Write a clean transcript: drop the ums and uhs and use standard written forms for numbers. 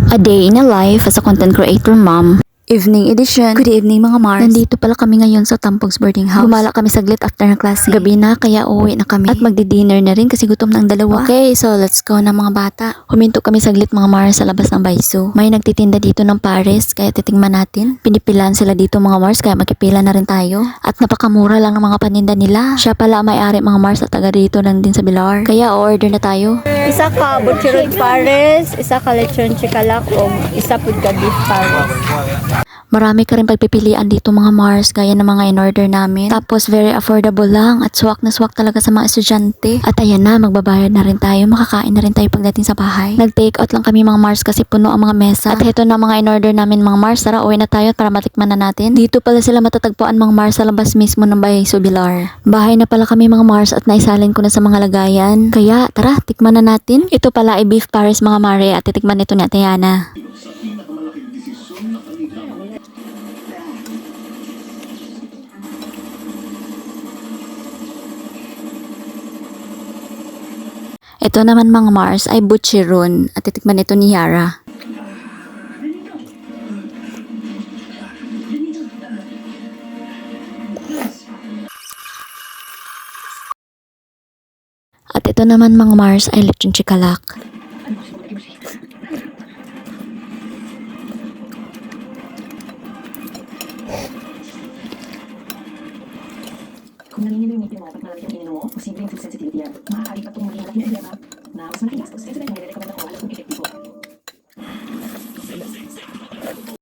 A day in a life as a content creator mom. Evening edition. Good evening mga Mars. Nandito pala kami ngayon sa Tampog's boarding house. Gumala kami saglit after ng klase. Gabi na kaya uwi na kami. At magdi-dinner na rin kasi gutom na ang dalawa. Okay, so let's go na mga bata. Huminto kami saglit mga Mars sa labas ng Baiso. May nagtitinda dito ng pares kaya titingnan natin. Pinipilan sila dito mga Mars kaya magkipila na rin tayo. At napakamura lang ng mga paninda nila. Siya pala may-ari mga Mars at taga dito lang din sa Bilar. Kaya order na tayo. Isa ka butcherod pares, isa ka lechon chikalak, o isa pud ka beef pares. Marami ka rin pagpipilian dito mga Mars gaya ng mga in-order namin. Tapos very affordable lang at swak na swak talaga sa mga estudyante. At ayan na, magbabayad na rin tayo, makakain na rin tayo pagdating sa bahay. Nag-take out lang kami mga Mars kasi puno ang mga mesa. At heto na mga in-order namin mga Mars, tara uwi na tayo para matikman na natin. Dito pala sila matatagpuan mga Mars sa labas mismo ng Baiso Bilar. Bahay na pala kami mga Mars at naisalin ko na sa mga lagayan. Kaya tara, tikman na natin. Ito pala ay beef pares mga Mare at titikman ito ni Ate Yana. Ito naman mga Mars ay butcheron at titikman ito ni Yara. At ito naman mga Mars ay lechon chikalak. Kung nanginginig mo pag malaki ang ininom mo, posibleng food sensitivity yan. Maaari pa itong maging malaking problema na mas malaking gastos kaysa dating